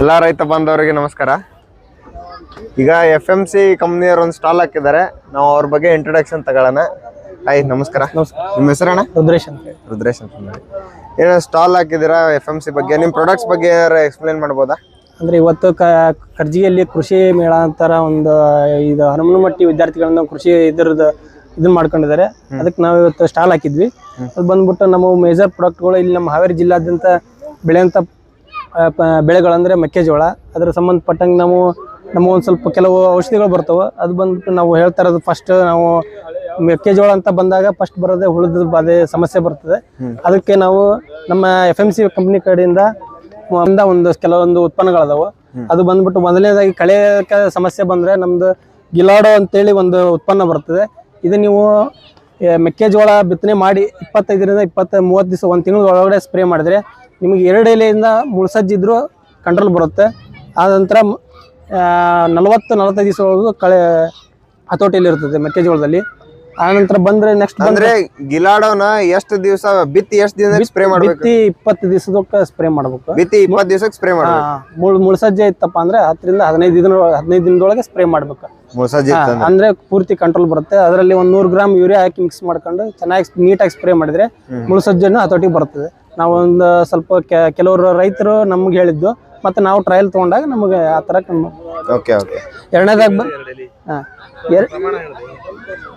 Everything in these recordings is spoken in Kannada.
ಎಲ್ಲ ರೈತ ಬಾಂಧವರಿಗೆ ನಮಸ್ಕಾರ. ಈಗ FMC ಕಂಪ್ನಿಯವರು ಒಂದು ಸ್ಟಾಲ್ ಹಾಕಿದ್ದಾರೆ. ನಾವು ಅವ್ರ ಬಗ್ಗೆ ಇಂಟ್ರೊಡಕ್ಷನ್ ತಗೊಳ್ಳೋಣ. ಹಾಯ್, ನಮಸ್ಕಾರ. ನಿಮ್ಮ ಹೆಸರಣ್ಣ? ರುದ್ರೇಶ್ ಅಂತ. ರುದ್ರೇಶ್ ಅಂತ. ಏನೋ ಸ್ಟಾಲ್ ಹಾಕಿದ್ದೀರಾ FMC ಬಗ್ಗೆ, ನಿಮ್ಮ ಪ್ರಾಡಕ್ಟ್ಸ್ ಬಗ್ಗೆ ಎಕ್ಸ್ಪ್ಲೇನ್ ಮಾಡ್ಬೋದಾ? ಅಂದ್ರೆ ಇವತ್ತು ಕರ್ಜಿಯಲ್ಲಿ ಕೃಷಿ ಮೇಳ ಅಂತಾರ ಒಂದು ಇದು ಹನುಮನಮಟ್ಟಿ ವಿದ್ಯಾರ್ಥಿಗಳನ್ನ ಕೃಷಿ ಇದನ್ನ ಮಾಡ್ಕೊಂಡಿದ್ದಾರೆ. ಅದಕ್ಕೆ ನಾವು ಇವತ್ತು ಸ್ಟಾಲ್ ಹಾಕಿದ್ವಿ. ಅದು ಬಂದ್ಬಿಟ್ಟು ನಮ್ಮ ಮೇಜರ್ ಪ್ರಾಡಕ್ಟ್ಗಳು ಇಲ್ಲಿ ನಮ್ಮ ಹಾವೇರಿ ಜಿಲ್ಲಾದ್ಯಂತ ಬೆಳೆಯುವಂಥ ಬೆಳೆಗಳಂದ್ರೆ ಮೆಕ್ಕೆಜೋಳ. ಅದರ ಸಂಬಂಧಪಟ್ಟಂಗೆ ನಮ್ಮ ಒಂದು ಸ್ವಲ್ಪ ಕೆಲವು ಔಷಧಿಗಳು ಬರ್ತವೆ. ಅದು ಬಂದ್ಬಿಟ್ಟು ನಾವು ಹೇಳ್ತಾ ಇರೋದು, ಫಸ್ಟ್ ನಾವು ಮೆಕ್ಕೆಜೋಳ ಅಂತ ಬಂದಾಗ ಫಸ್ಟ್ ಬರೋದೇ ಹುಳದ ಬಾಧೆ ಸಮಸ್ಯೆ ಬರ್ತದೆ. ಅದಕ್ಕೆ ನಾವು ನಮ್ಮ FMC ಕಂಪ್ನಿ ಕಡೆಯಿಂದ ಒಂದು ಕೆಲವೊಂದು ಉತ್ಪನ್ನಗಳದಾವು. ಅದು ಬಂದ್ಬಿಟ್ಟು ಮೊದಲನೇದಾಗಿ ಕಳೆ ಸಮಸ್ಯೆ ಬಂದ್ರೆ ನಮ್ದು ಗಿಲಾಡೋ ಅಂತೇಳಿ ಒಂದು ಉತ್ಪನ್ನ ಬರ್ತದೆ. ಇದು ನೀವು ಮೆಕ್ಕೆಜೋಳ ಬಿತ್ತನೆ ಮಾಡಿ 25ರಿಂದ 30 ದಿವಸ, ಒಂದು ತಿಂಗಳ ಒಳಗಡೆ ಸ್ಪ್ರೇ ಮಾಡಿದ್ರೆ ನಿಮಗೆ 2 ಎಲೆಯಿಂದ ಮುಳ್ಸಜ್ಜಿದ್ರು ಕಂಟ್ರೋಲ್ ಬರುತ್ತೆ. ಆದ ನಂತರ 40-45 ದಿವಸ ಒಳಗೂ ಹತೋಟಿಯಲ್ಲಿ ಇರ್ತದೆ ಮೆಕ್ಕೆಜೋಳದಲ್ಲಿ. ಆನಂತರ ಬಂದ್ರೆ ನೆಕ್ಸ್ಟ್ ಅಂದ್ರೆ ಗಿಲಾಡೋನ ಎಷ್ಟು ದಿವಸ ಬಿತ್ತಿ, ಎಷ್ಟು ದಿನ ಸ್ಪ್ರೇ ಮಾಡ್ಬೇಕು? ಬಿತ್ತಿ 20 ದಿವಸಕ್ಕೆ ಸ್ಪ್ರೇ ಮಾಡ್ಬೇಕು. ಬಿತ್ತಿ 20 ದಿವಸಕ್ಕೆ ಸ್ಪ್ರೇ ಮಾಡ್ಬೇಕು. ಮುಳ್ಸಜ್ಜೆ ಇತ್ತಪ್ಪ ಅಂದ್ರೆ 10ರಿಂದ 15 ದಿನದೊಳಗೆ ಸ್ಪ್ರೇ ಮಾಡ್ಬೇಕು. ಮುಳ್ಸಜ್ಜೆ ಅಂದ್ರೆ ಪೂರ್ತಿ ಕಂಟ್ರೋಲ್ ಬರುತ್ತೆ. ಅದರಲ್ಲಿ 100 ಗ್ರಾಮ್ ಯೂರಿಯಾ ಹಾಕಿ ಮಿಕ್ಸ್ ಮಾಡ್ಕೊಂಡು ಚೆನ್ನಾಗಿ ನೀಟಾಗಿ ಸ್ಪ್ರೇ ಮಾಡಿದ್ರೆ ಮುಳ್ಸಜ್ಜೆನು ಹತೋಟಿಗೆ ಬರ್ತದೆ. ನಾವೊಂದು ಸ್ವಲ್ಪ ಕೆಲವರು ರೈತರು ನಮ್ಗೆ ಹೇಳಿದ್ದು, ಮತ್ತೆ ನಾವು ಟ್ರಯಲ್ ತಗೊಂಡಾಗ ನಮಗೆ ಆ ತರ. ಎರಡನೇದಾಗ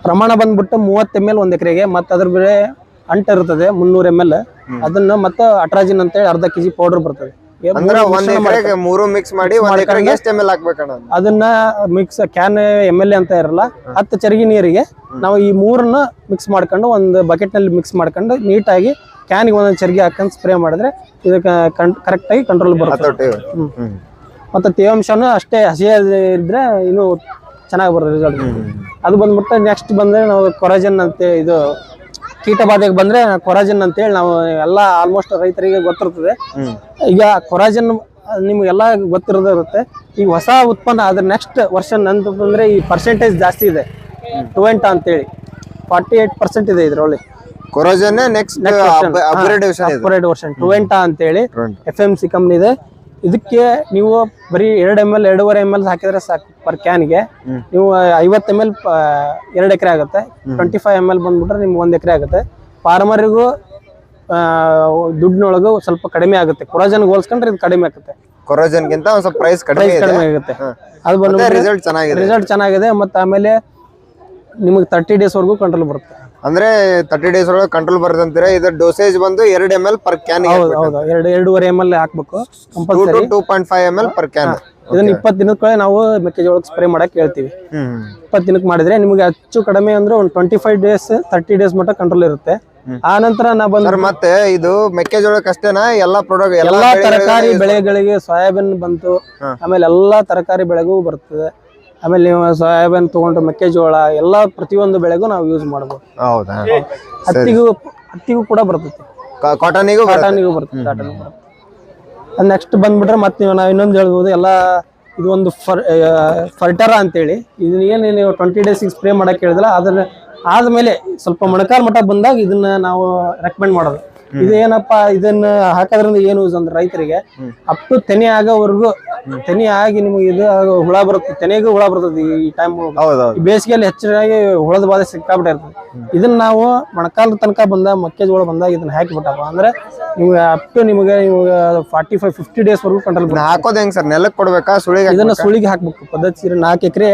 ಪ್ರಮಾಣ ಬಂದ್ಬಿಟ್ಟು 30 ml 1 ಎಕರೆಗೆ. ಮತ್ತೆ ಅದ್ರ ಬೇರೆ ಅಂಟು ಇರ್ತದೆ 300 ml. ಅದನ್ನ ಮತ್ತೆ ಅಟ್ರಾಜಿನ್ ಅಂತೇಳಿ ಅರ್ಧ kg ಪೌಡರ್ ಬರ್ತದೆ. ಮಿಕ್ಸ್ ಮಾಡಿ ಅದನ್ನ ಮಿಕ್ಸ್ ಕ್ಯಾನ್ ML ಅಂತ ಇರಲ್ಲ, 10 ಚರಗಿ ನೀರಿಗೆ ನಾವು ಈ 3ನ್ನ ಮಿಕ್ಸ್ ಮಾಡ್ಕೊಂಡು ಒಂದು ಬಕೆಟ್ ನಲ್ಲಿ ಮಿಕ್ಸ್ ಮಾಡ್ಕೊಂಡು ನೀಟಾಗಿ ಕ್ಯಾನ್ಗೆ ಒಂದೊಂದು ಚರಗಿ ಹಾಕೊಂಡು ಸ್ಪ್ರೇ ಮಾಡಿದ್ರೆ ಇದಕ್ಕೆ ಕರೆಕ್ಟ್ ಆಗಿ ಕಂಟ್ರೋಲ್ ಬರುತ್ತೆ. ಮತ್ತೆ ತೇವಾಂಶನೂ ಅಷ್ಟೇ ಹಸಿ ಇದ್ರೆ ಇನ್ನೂ ಚೆನ್ನಾಗಿ ಬರುತ್ತೆ ರಿಸಲ್ಟ್. ಅದು ಬಂದ್ಬಿಟ್ಟು ನೆಕ್ಸ್ಟ್ ಬಂದ್ರೆ ನಾವು ಕೊರಾಜನ್ ಅಂತ, ಇದು ಕೀಟ ಬಾಧೆಗೆ ಬಂದ್ರೆ ಕೊರಾಜನ್ ಅಂತೇಳಿ ನಾವು ಎಲ್ಲ ಆಲ್ಮೋಸ್ಟ್ ರೈತರಿಗೆ ಗೊತ್ತಿರ್ತದೆ. ಈಗ ಕೊರಾಜನ್ ನಿಮ್ಗೆಲ್ಲ ಗೊತ್ತಿರುತ್ತೆ. ಈಗ ಹೊಸ ಉತ್ಪನ್ನ ಅದ್ರ ನೆಕ್ಸ್ಟ್ ವರ್ಷನ್ ಅಂತಂದ್ರೆ ಈ ಪರ್ಸೆಂಟೇಜ್ ಜಾಸ್ತಿ ಇದೆ. ಟುವೆಂಟಾ ಅಂತೇಳಿ 48% ಇದೆ ಇದರಲ್ಲಿ. ಕೊರಾಜನ್ ನೆಕ್ಸ್ಟ್ ಅಪ್ಗ್ರೇಡ್ ವರ್ಷನ್ ಟುವೆಂಟಾ ಅಂತೇಳಿ FMC ಕಂಪ್ನಿ ಇದೆ. ಇದಕ್ಕೆ ನೀವು ಬರೀ 2 ml 2.5 ml ಹಾಕಿದ್ರೆ ಸಾಕು ಪರ್ ಕ್ಯಾನ್ಗೆ. ನೀವು 50 ml 2 ಎಕರೆ ಆಗುತ್ತೆ. 25 ml ಬಂದ್ಬಿಟ್ರೆ ನಿಮ್ಗೆ 1 ಎಕರೆ ಆಗುತ್ತೆ. ಫಾರ್ಮರಿಗೂ ದುಡ್ಡಿನೊಳಗೂ ಸ್ವಲ್ಪ ಕಡಿಮೆ ಆಗುತ್ತೆ. ಕೊರಾಜನ್ ಹೋಲ್ಸ್ಕೊಂಡ್ರೆ ಇದು ಕಡಿಮೆ ಆಗುತ್ತೆ. ಕೊರಾಜನ್ಗಿಂತ ಒಂದು ಸ್ವಲ್ಪ ಪ್ರೈಸ್ ಕಡಿಮೆ ಆಗುತ್ತೆ. ಅದು ಬಂದು ರಿಸಲ್ಟ್ ಚೆನ್ನಾಗಿದೆ. ಮತ್ತೆ ಆಮೇಲೆ ನಿಮಗೆ 30 ಡೇಸ್ ವರೆಗೂ ಕಂಟ್ರೋಲ್ ಬರುತ್ತೆ. ಅಂದ್ರೆ 30 ಡೇಸ್ ಒಳಗೆ ಕಂಟ್ರೋಲ್ ಬರ್ತಂತೀರಾ. ಇದ್ರ ಡೋಸೇಜ್ ಬಂದು 2 ml ಪರ್ ಕ್ಯಾನ್. ಹೌದು, 2.5 ml ಹಾಕ್ಬೇಕು ಕಂಪಲ್ಸರಿ. 2.5 ml per can. ಇದನ್ನ 20 ದಿನಕ್ಕೆ ನಾವು ಮೆಕ್ಕೆಜೋಳಕ್ಕೆ ಸ್ಪ್ರೇ ಮಾಡಕ್ ಹೇಳ್ತೀವಿ. 20 ದಿನಕ್ಕೆ ಮಾಡಿದ್ರೆ ನಿಮಗೆ ಹೆಚ್ಚು ಕಡಿಮೆ ಅಂದ್ರೆ ಒಂದು 25 ಡೇಸ್ 30 ಡೇಸ್ ಮಟ್ಟ ಕಂಟ್ರೋಲ್ ಇರುತ್ತೆ. ಆ ನಂತರ ಮತ್ತೆ ಇದು ಮೆಕ್ಕೆಜೋಳಕ್ಕೆ ಅಷ್ಟೇನಾ? ಎಲ್ಲಾ ಪ್ರಾಡಕ್ಟ್ ಎಲ್ಲಾ ತರಕಾರಿ ಬೆಳೆಗಳಿಗೆ ಸೋಯಾಬೀನ್ ಬಂತು, ಆಮೇಲೆ ಎಲ್ಲಾ ತರಕಾರಿ ಬೆಳೆಗೂ ಬರ್ತದೆ. ಆಮೇಲೆ ನೀವು ಸೋಯಾಬೀನ್ ತಗೊಂಡು ಮೆಕ್ಕೆಜೋಳ ಎಲ್ಲಾ ಪ್ರತಿಯೊಂದು ಬೆಳೆಗೂ ನಾವು ಯೂಸ್ ಮಾಡಬಹುದು. ಹತ್ತಿಗೂ ಕೂಡ ಬರ್ತೈತಿ, ಕಾಟನಿಗೂ ಬರ್ತದೆ. ನೆಕ್ಸ್ಟ್ ಬಂದ್ಬಿಟ್ರೆ ಮತ್ತೆ ನಾವು ಇನ್ನೊಂದು ಹೇಳ್ಬೋದು, ಎಲ್ಲ ಇದು ಒಂದು ಫರ್ಟರ ಅಂತೇಳಿ. ಇದನ್ನ ಏನು ನೀವು 20 ಡೇಸಿಗೆ ಸ್ಪ್ರೇ ಮಾಡಕ್ ಹೇಳಿದ್ರಲ್ಲ, ಅದನ್ನ ಆದ್ಮೇಲೆ ಸ್ವಲ್ಪ ಮೊಣಕಾಲ್ ಮಟ್ಟ ಬಂದಾಗ ಇದನ್ನ ನಾವು ರೆಕಮೆಂಡ್ ಮಾಡೋದು. ಇದೇನಪ್ಪ, ಇದನ್ನ ಹಾಕೋದ್ರಿಂದ ಏನು ಯೂಸ್ ಅಂದ್ರೆ ರೈತರಿಗೆ ಅಪ್ ಟು ತೆನೆ ಆಗೋವರೆಗೂ, ತೆನೆ ಆಗಿ ನಿಮ್ಗೆ ಇದು ಹುಳ ಬರುತ್ತೆ, ತೆನೆಗೂ ಹುಳ ಬರ್ತದೆ. ಈ ಟೈಮ್ ಬೇಸಿಗೆಯಲ್ಲಿ ಹೆಚ್ಚಾಗಿ ಹುಳದ ಬಾಧೆ ಸಿಕ್ಕಾಬಿಟ್ಟೆ ಇರ್ತದೆ. ಇದನ್ನ ನಾವು ಮೊಣಕಾಲ ತನಕ ಮೆಕ್ಕೆಜೋಳ ಬಂದಾಗ ಇದನ್ನ ಹಾಕಿಬಿಟ್ಟಪ್ಪ ಅಂದ್ರೆ ನಿಮ್ಗೆ ಅಪ್ ಟು ನಿಮಗೆ 45-50 ಡೇಸ್ ವರೆಗೂ ಕಂಟ್ರೋಲ್. ಹಾಕೋದು ಹೆಂಗ್ ಸರ್? ನೆಲಕ್ಕೆ ಕೊಡ್ಬೇಕಾ? ಇದನ್ನ ಸುಳಿಗೆ ಹಾಕ್ಬೇಕು. ಪದ್ಧತಿ 4 ಎಕರೆ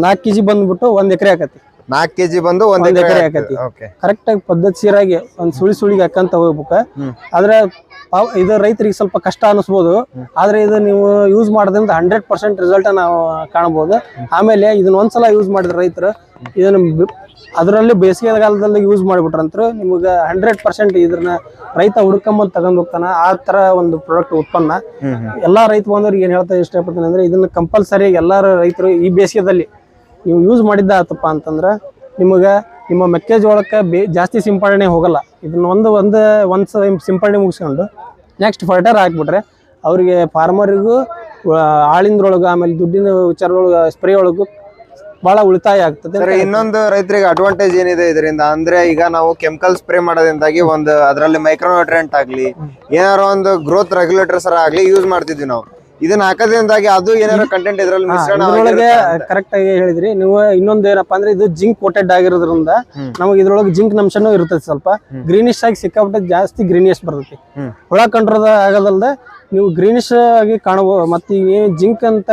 4 kg ಬಂದ್ಬಿಟ್ಟು 1 ಎಕರೆ ಆಕತಿ. 4 kg ಬಂದು 1 ಎಕರೆ ಆಕತಿ. ಕರೆಕ್ಟ್ ಆಗಿ ಪದ್ಧತಿ ಸೀರಾಗಿ ಒಂದು ಸುಳಿಗೆ ಹಾಕಂತ ಹೋಗ್ಬೇಕು. ಆದ್ರೆ ಇದು ರೈತರಿಗೆ ಸ್ವಲ್ಪ ಕಷ್ಟ ಅನಿಸ್ಬೋದು, ಆದ್ರೆ ಇದು ನೀವು ಯೂಸ್ ಮಾಡೋದ್ರಿಂದ 100% ರಿಸಲ್ಟ್ ನಾವು ಕಾಣಬಹುದು. ಆಮೇಲೆ ಇದನ್ನ ಒಂದ್ಸಲ ಯೂಸ್ ಮಾಡಿದ್ರೆ ರೈತರು ಇದನ್ನ ಅದರಲ್ಲಿ ಬೇಸಿಗೆಗಾಲದಲ್ಲಿ ಯೂಸ್ ಮಾಡಿಬಿಟ್ರಂತ ನಿಮ್ಗೆ 100% ಇದನ್ನ ರೈತ ಹುಡ್ಕೊಂಬಂದು ತಗೊಂಡ್ ಹೋಗ್ತಾನ. ಆ ತರ ಒಂದು ಪ್ರಾಡಕ್ಟ್ ಉತ್ಪನ್ನ ಎಲ್ಲಾ ರೈತ ಬಂದವ್ರಿಗೆ ಏನ್ ಹೇಳ್ತಾ ಇಷ್ಟಪಡ್ತೀನಿ ಅಂದ್ರೆ, ಇದನ್ನ ಕಂಪಲ್ಸರಿ ಎಲ್ಲಾರು ರೈತರು ಈ ಬೇಸಿಗೆದಲ್ಲಿ ನೀವು ಯೂಸ್ ಮಾಡಿದ್ದ ಆತಪ್ಪ ಅಂತಂದ್ರೆ ನಿಮ್ಮ ಮೆಕ್ಕೆಜೋಳಕ್ಕೆ ಜಾಸ್ತಿ ಸಿಂಪಡಣೆ ಹೋಗಲ್ಲ. ಇದನ್ನ ಒಂದ್ ಸಿಂಪಡಣೆ ಮುಗಿಸ್ಕೊಂಡು ನೆಕ್ಸ್ಟ್ ಫರ್ಟರ್ ಹಾಕ್ಬಿಟ್ರೆ ಅವ್ರಿಗೆ ಫಾರ್ಮರಿಗೂ ಆಳಿಂದ್ರೊಳಗ ಆಮೇಲೆ ದುಡ್ಡಿನ ವಿಚಾರದೊಳಗ ಸ್ಪ್ರೇ ಒಳಗೂ ಬಹಳ ಉಳಿತಾಯ ಆಗ್ತದೆ. ಇನ್ನೊಂದು ರೈತರಿಗೆ ಅಡ್ವಾಂಟೇಜ್ ಏನಿದೆ ಇದರಿಂದ ಅಂದ್ರೆ, ಈಗ ನಾವು ಕೆಮಿಕಲ್ ಸ್ಪ್ರೇ ಮಾಡೋದ್ರಿಂದಾಗಿ ಒಂದು ಅದರಲ್ಲಿ ಮೈಕ್ರೋನ್ಯೂಟ್ರಿಯೆಂಟ್ ಆಗ್ಲಿ, ಏನಾರು ಒಂದು ಗ್ರೋತ್ ರೆಗ್ಯುಲೇಟರ್ಸ್ ಆಗ್ಲಿ ಯೂಸ್ ಮಾಡ್ತಿದ್ವಿ ನಾವು. ಇದನ್ನ ಹಾಕೋದ್ರಿಂದಾಗಿ ಅದು ಏನಾರ ಕಂಟೆಂಟ್ ಇದ್ರಲ್ಲಿ ಮಿಶ್ರಣ ಇದ್ರೊಳಗೆ ಕರೆಕ್ಟ್ ಆಗಿ ಹೇಳಿದ್ರಿ ನೀವು. ಇನ್ನೊಂದ್ ಏನಪ್ಪಾ ಅಂದ್ರೆ ಇದು ಜಿಂಕ್ ಕೋಟೆಡ್ ಆಗಿರೋದ್ರಿಂದ ನಮಗೆ ಇದ್ರೊಳಗೆ ಜಿಂಕ್ ಅಂಶನೂ ಇರ್ತೈತಿ. ಸ್ವಲ್ಪ ಗ್ರೀನಿಶ್ ಆಗಿ ಸಿಕ್ಕಾಪಟ್ಟೆ ಜಾಸ್ತಿ ಗ್ರೀನಿಶ್ ಬರ್ತೈತಿ. ಹುಳ ಕಂಡ್ರದ ಆಗೋದಲ್ದೆ ನೀವು ಗ್ರೀನಿಶ್ ಆಗಿ ಕಾಣಬಹುದು. ಮತ್ತೆ ಈ ಜಿಂಕ್ ಅಂತ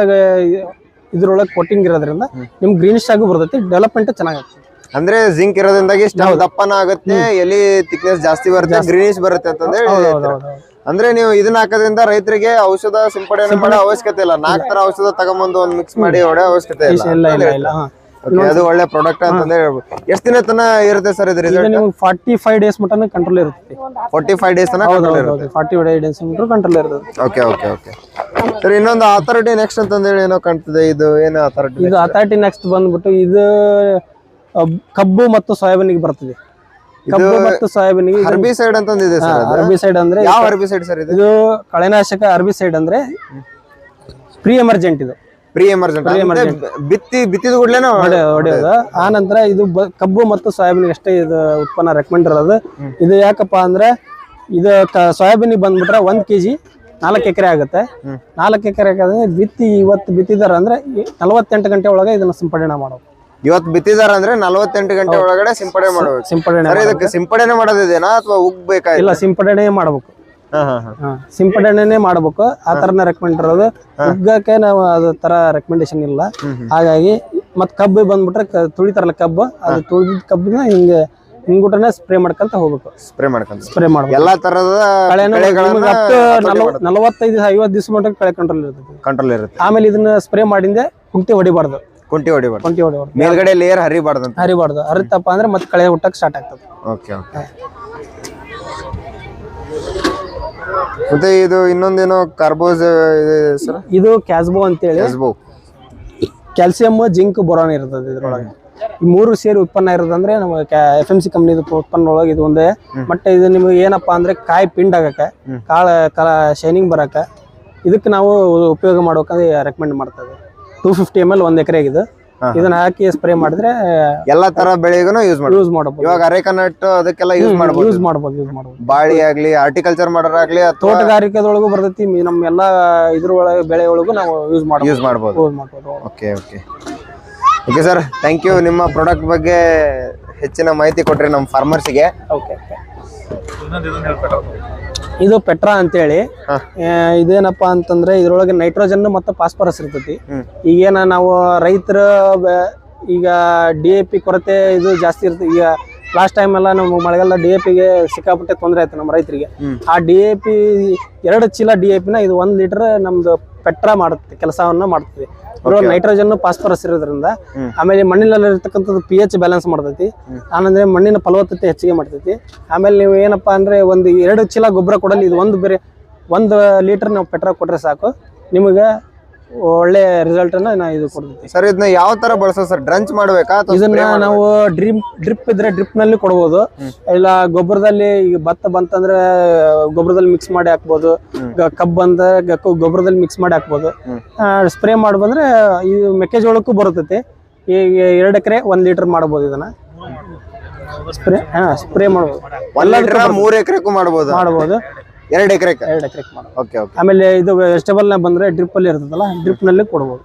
ಇದ್ರೊಳಗೆ ಕೋಟಿಂಗ್ ಇರೋದ್ರಿಂದ ನಿಮ್ಗೆ ಗ್ರೀನಿಶ್ ಆಗಿ ಬರ್ತೈತಿ. ಡೆವಲಪ್ಮೆಂಟ್ ಚೆನ್ನಾಗುತ್ತೆ. ಅಂದ್ರೆ ಜಿಂಕ್ ಇರೋದ್ರಿಂದಾಗಿ ಸ್ಟೆಮ್ ದಪ್ಪನ ಆಗುತ್ತೆ, ಎಲಿ ಥಿಕ್ನೆಸ್ ಜಾಸ್ತಿ ಬರುತ್ತೆ, ಗ್ರೀನಿಶ್ ಬರುತ್ತೆ ಅಂತಂದ್ರೆ. ಅಂದ್ರೆ ನೀವು ಇದನ್ನ ಹಾಕೋದ್ರಿಂದ ರೈತರಿಗೆ ಔಷಧ ಸಿಂಪಡಣೆ ಮಾಡೋ ಅವಶ್ಯಕತೆ ಇಲ್ಲ. 4 ತರ ಔಷಧ ತಗೊಂಬಂದು ಒಂದ್ ಮಿಕ್ಸ್ ಮಾಡಿ ಹೊಡೆ ಅವಶ್ಯಕತೆ ಇಲ್ಲ. ಅದು ಒಳ್ಳೆ ಪ್ರಾಡಕ್ಟ್ ಅಂತಂದ್ರೆ ಹೇಳ್ಬೋದು. ಎಷ್ಟು ದಿನ ತನ ಇರುತ್ತೆ ಸರ್ ಇದು ರಿಸಲ್ಟ್? 45 ಡೇಸ್ ಮಟನ ಕಂಟ್ರೋಲ್ ಇರುತ್ತೆ. 45 ಡೇಸ್ ತನ ಕಂಟ್ರೋಲ್ ಇರುತ್ತೆ. 45 ಡೇಸ್ ಕಂಟ್ರೋಲ್ ಇರುತ್ತೆ. Okay okay okay sir. ಇನ್ನೊಂದು ಅಥಾರಿಟಿ ನೆಕ್ಸ್ಟ್ ಅಂತಂದೇಳಿ ಏನೋ ಕಾಣ್ತದೆ. ಇದು ಏನು ಅಥಾರಿಟಿ? ಇದು ಅಥಾರಿಟಿ ನೆಕ್ಸ್ಟ್ ಬಂದ್ಬಿಟ್ಟು ಇದು ಕಬ್ಬು ಮತ್ತು ಸೋಯಾಬೀನ್ಗೆ ಬರ್ತದೆ. ಕಬ್ಬು ಮತ್ತು ಸೋಯಾಬೀನ್ಗೆ ಹರ್ಬಿಸೈಡ್ ಅಂತಂದಿದೆ ಸರ್. ಹರ್ಬಿಸೈಡ್ ಅಂದ್ರೆ ಯಾವ ಹರ್ಬಿಸೈಡ್ ಸರ್ ಇದು? ಇದು ಕಳೆನಾಶಕ. ಹರ್ಬಿಸೈಡ್ ಅಂದ್ರೆ ಪ್ರೀ ಎಮರ್ಜೆಂಟ್. ಇದು ಪ್ರೀ ಎಮರ್ಜೆಂಟ್ ಬಿತ್ತಿದ ಕೂಡಲೇನೆ ಹೊಡೆಯೋದು. ಆ ನಂತರ ಇದು ಕಬ್ಬು ಮತ್ತು ಸೋಯಾಬೀನ್ ಅಷ್ಟೇ ಇದು ಉತ್ಪನ್ನ ರೆಕಮೆಂಡ್ ಇರೋದು. ಇದು ಯಾಕಪ್ಪ ಅಂದ್ರೆ ಇದು ಸೋಯಾಬೀನ್ ಬಂದ್ಬಿಟ್ರೆ 1 kg 4 ಎಕರೆ ಆಗುತ್ತೆ. 4 ಎಕರೆ ಬಿತ್ತಿ ಇವತ್ತು ಬಿತ್ತಿದಾರ ಅಂದ್ರೆ 48 ಗಂಟೆ ಒಳಗೆ ಇದನ್ನ ಸಿಂಪಡಣೆ ಮಾಡೋದು. ಇವತ್ತು ಬಿತ್ತಿದಾರ ಅಂದ್ರೆ 48 ಗಂಟೆ ಒಳಗಡೆ ಸಿಂಪಡಣೆ ಮಾಡಬೇಕು. ಇದಕ್ಕೆ ಸಿಂಪಡಣೆ ಮಾಡೋದಿದೇನಾ ಅಥವಾ ಉಗ್ಬೇಕಾ? ಇಲ್ಲ, ಸಿಂಪಡಣೆ ಮಾಡ್ಬೇಕು. ಸಿಂಪಡಣೆ ಮಾಡ್ಬೇಕು. ಆ ತರನ ರೆಕಮೆಂಡ್ ಇರೋದು. ಉಗ್ಗಕ್ಕೆ ನಾವು ಅದ ತರ ರೆಕಮೆಂಡೇಶನ್ ಇಲ್ಲ. ಹಾಗಾಗಿ ಮತ್ ಕಬ್ಬು ಬಂದ್ಬಿಟ್ರೆ ತುಳಿತಾರಲ್ಲ ಕಬ್ಬು, ಅದು ತುಳಿದ ಕಬ್ಬಿನ ಹಿಂಗೆ ಹಿಂಗುಟನೆ ಸ್ಪ್ರೇ ಮಾಡ್ಕೊಂತ ಹೋಗ್ಬೇಕು. ಸ್ಪ್ರೇ ಮಾಡ್ಬೇಕು. ಎಲ್ಲಾ ತರದ 45-50 ದಿವಸ ಮಟ್ಟ ಕಳೆ ಕಂಟ್ರೋಲ್ ಇರುತ್ತೆ. ಆಮೇಲೆ ಇದನ್ನ ಸ್ಪ್ರೇ ಮಾಡಿಂದೆ ಕುಂಟಿ ಹೊಡಿಬಾರ್ದು. ಮೇಲ್ಗಡೆ ಲೇಯರ್ ಹರಿಬಾರ್ದು. ಹರಿತಪ್ಪ ಅಂದ್ರೆ ಮತ್ತೆ ಕಳೆ ಹುಟ್ಟಕ್ ಸ್ಟಾರ್ಟ್ ಆಗ್ತದೆ. Okay okay. ಮತ್ತೆ ಇದು ಇನ್ನೊಂದೇನೋ ಕಾರ್ಬೋಸ್ ಇದೆ ಸರ್. ಇದು ಕ್ಯಾಸ್ಬೋ ಅಂತೇಳಿ. ಕ್ಯಾಲ್ಸಿಯಂ, ಜಿಂಕ್, ಬೋರಾನ್ ಇರ್ತದೆ ಇದ್ರೊಳಗೆ. ಈ 3 ಸೇರಿ ಉತ್ಪನ್ನ ಇರೋದಂದ್ರೆ ನಮ್ಮ FMC ಕಂಪ್ನಿ ಉತ್ಪನ್ನ ಒಳಗೆ ಇದು ಒಂದೇ. ಬಟ್ ಇದು ನಿಮ್ಗೆ ಏನಪ್ಪಾ ಅಂದ್ರೆ ಕಾಯಿ ಪಿಂಡ್ ಆಗಕ್ಕೆ, ಕಾಳ ಶೈನಿಂಗ್ ಬರಕ್ಕೆ ಇದಕ್ಕೆ ನಾವು ಉಪಯೋಗ ಮಾಡ್ಬೇಕಂದ್ರೆ ರೆಕಮೆಂಡ್ ಮಾಡ್ತೇವೆ. 250 ml 1 ಎಕರೆಗೆ ಇದು. ಇದನ್ನ ಹಾಕಿ ಸ್ಪ್ರೇ ಮಾಡಿದ್ರೆ ಎಲ್ಲಾ ತರ ಬೆಳೆಗೂ ಯೂಸ್ ಮಾಡಬಹುದು. ಇವಾಗ ಅರೆಕನಟ್ ಅದಕ್ಕೆಲ್ಲ ಯೂಸ್ ಮಾಡಬಹುದು. ಬಾಳಿ ಆಗ್ಲಿ, ಹಾರ್ಟಿಕಲ್ಚರ್ ಮಾಡೋರಾಗ್ಲಿ, ತೋಟಗಾರಿಕೆದೊಳಗೂ ಬರ್ತೈತಿ. ನಮ್ಮ ಎಲ್ಲಾ ಇದ್ರೊಳಗೆ ಬೆಳೆ ಒಳಗೂ ನಾವು ಯೂಸ್ ಮಾಡಬಹುದು. Okay okay okay sir, thank you. ನಿಮ್ಮ ಪ್ರಾಡಕ್ಟ್ ಬಗ್ಗೆ ಹೆಚ್ಚಿನ ಮಾಹಿತಿ ಕೊಟ್ರಿ ನಮ್ಮ ಫಾರ್ಮರ್ಸ್ಗೆ. ಇದು ಪೆಟ್ರಾ ಅಂತೇಳಿ. ಇದೇನಪ್ಪಾ ಅಂತಂದ್ರೆ ಇದ್ರೊಳಗೆ ನೈಟ್ರೋಜನ್ ಮತ್ತು ಫಾಸ್ಫರಸ್ ಇರ್ತೈತಿ. ಈಗೇನ ನಾವು ರೈತರ ಈಗ DAP ಕೊರತೆ ಇದು ಜಾಸ್ತಿ ಇರ್ತದೆ. ಈಗ ಲಾಸ್ಟ್ ಟೈಮ್ ಎಲ್ಲ ನಮ್ಮ ಮಳೆಗಾಲ DAPಗೆ ಸಿಕ್ಕಾಪಟ್ಟೆ ತೊಂದರೆ ಆಯ್ತು ನಮ್ಮ ರೈತರಿಗೆ. ಆ DAP 2 ಚೀಲ DAP ನ ಇದು 1 ಲೀಟರ್ ನಮ್ದು ಪೆಟ್ರಾ ಮಾಡುತ್ತೆ, ಕೆಲಸವನ್ನ ಮಾಡ್ತದೆ. ಇದ್ರೊಳಗೆ ನೈಟ್ರೋಜನ್ ಫಾಸ್ಫರಸ್ ಇರೋದ್ರಿಂದ ಆಮೇಲೆ ಮಣ್ಣಿನಲ್ಲಿ ಇರ್ತಕ್ಕಂಥದ್ದು pH ಬ್ಯಾಲೆನ್ಸ್ ಮಾಡ್ತೈತಿ. ಆನಂದ್ರೆ ಮಣ್ಣಿನ ಫಲವತ್ತತೆ ಹೆಚ್ಚಿಗೆ ಮಾಡ್ತೈತಿ. ಆಮೇಲೆ ನೀವು ಏನಪ್ಪಾ ಅಂದ್ರೆ 2 ಚೀಲ ಗೊಬ್ಬರ ಕೊಡಲಿ, ಇದು 1 ಲೀಟರ್ ನಾವು ಪೆಟ್ರಾ ಕೊಟ್ರೆ ಸಾಕು, ನಿಮಗೆ ಒಳ್ಳೆ ರಿಸಲ್ಟ್ ಅನ್ನ ಇದು ಕೊಡ್ತೈತಿ. ಸರ್ ಇದನ್ನ ಯಾವ ತರ ಬಳಸೋದು ಸರ್? ಡ್ರಂಚ್ ಮಾಡ್ಬೇಕಾ? ಇದನ್ನ ನಾವು ಡ್ರಿಪ್ ಇದ್ರೆ ಡ್ರಿಪ್ ನಲ್ಲಿ ಕೊಡ್ಬೋದು. ಇಲ್ಲ ಗೊಬ್ಬರದಲ್ಲಿ, ಈಗ ಭತ್ತ ಬಂತಂದ್ರೆ ಗೊಬ್ಬರದಲ್ಲಿ ಮಿಕ್ಸ್ ಮಾಡಿ ಹಾಕ್ಬೋದು. ಕಬ್ಬು ಬಂದ್ರೆ ಗೊಬ್ಬರದಲ್ಲಿ ಮಿಕ್ಸ್ ಮಾಡಿ ಹಾಕ್ಬೋದು. ಸ್ಪ್ರೇ ಮಾಡಿ ಬಂದ್ರೆ ಇದು ಮೆಕ್ಕೆಜೋಳಕ್ಕೂ ಬರುತ್ತೈತಿ. ಈಗ 2 ಎಕರೆ 1 ಲೀಟರ್ ಮಾಡಬಹುದು. ಇದನ್ನ ಸ್ಪ್ರೇ ಮಾಡಬಹುದು. 3 ಎಕರೆಗೂ ಮಾಡಬಹುದು. 2 ಎಕರೆಗೆ ಓಕೆ ಓಕೆ. ಆಮೇಲೆ ಇದು ವೆಜಿಟೇಬಲ್ ನ ಬಂದ್ರೆ ಡ್ರಿಪ್ ಅಲ್ಲಿ ಇರ್ತದಲ್ಲ, ಡ್ರಿಪ್ ನಲ್ಲಿ ಕೊಡಬಹುದು.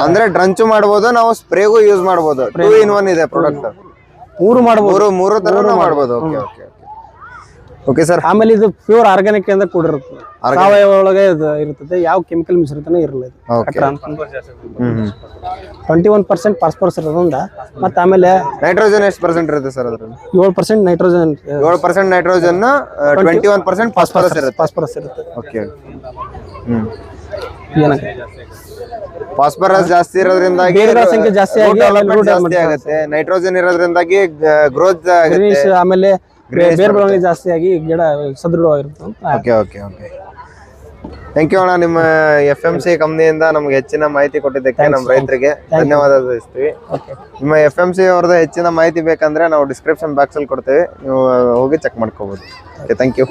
ಅಂದ್ರೆ ಡ್ರಂಚ್ ಮಾಡಬಹುದು, ನಾವು ಸ್ಪ್ರೇಗೂ ಯೂಸ್ ಮಾಡಬಹುದು. 2 in 1 ಇದೆ ಪ್ರಾಡಕ್ಟ್. 3 ಮಾಡಬಹುದು, 3 ತರನು ಮಾಡಬಹುದು. Okay okay okay sir. ಆಮೇಲೆ ಇದು ಪ್ಯೂರ್ ಆರ್ಗಾನಿಕ್ ಇಂದ ಕೂಡಿರುತ್ತೆ. ಸಾವಯವ ಒಳಗೆ ಇರ್ತದೆ, ಯಾವ ಕೆಮಿಕಲ್ ಮಿಶ್ರಿತನೂ ಇರಲ್ಲ. 21% ಫಾಸ್ಫರಸ್ ಇರೋದ್ರಿಂದ. ಮತ್ತೆ ಆಮೇಲೆ ನೈಟ್ರೋಜನ್ ಎಷ್ಟು ಪರ್ಸೆಂಟ್ ಇರುತ್ತೆ ಸರ್ ಅದರಲ್ಲಿ? 7% ನೈಟ್ರೋಜನ್. 7% ನೈಟ್ರೋಜನ್, 21% ಫಾಸ್ಫರಸ್ ಇರುತ್ತೆ. ಓಕೆ. ಫಾಸ್ಫರಸ್ ಜಾಸ್ತಿ ಇರೋದ್ರಿಂದಾಗಿ ಸಂಖ್ಯೆ ಜಾಸ್ತಿ ಆಗುತ್ತೆ. ನೈಟ್ರೋಜನ್ ಇರೋದ್ರಿಂದಾಗಿ ಗ್ರೋತ್ ಆಗುತ್ತೆ. ಆಮೇಲೆ ಬೇರೆ ಬೆಳವಣಿಗೆ ಜಾಸ್ತಿ ಆಗಿ ಗಿಡ ಸದೃಢವಾಗಿರುತ್ತೆ. Okay okay okay. Thank you ಅಣ್ಣ. ನಿಮ್ಮ FMC ಕಂಪ್ನಿಯಿಂದ ನಮ್ಗೆ ಹೆಚ್ಚಿನ ಮಾಹಿತಿ ಕೊಟ್ಟಿದ್ದಕ್ಕೆ ನಮ್ಮ ರೈತರಿಗೆ ಧನ್ಯವಾದ ತಿಳಿಸ್ತೀವಿ. ನಿಮ್ಮ FMC ಅವ್ರದ್ದು ಹೆಚ್ಚಿನ ಮಾಹಿತಿ ಬೇಕಂದ್ರೆ ನಾವು ಡಿಸ್ಕ್ರಿಪ್ಷನ್ ಬಾಕ್ಸ್ ಅಲ್ಲಿ ಕೊಡ್ತೇವೆ, ನೀವು ಹೋಗಿ ಚೆಕ್ ಮಾಡ್ಕೋಬಹುದು. Okay, thank you.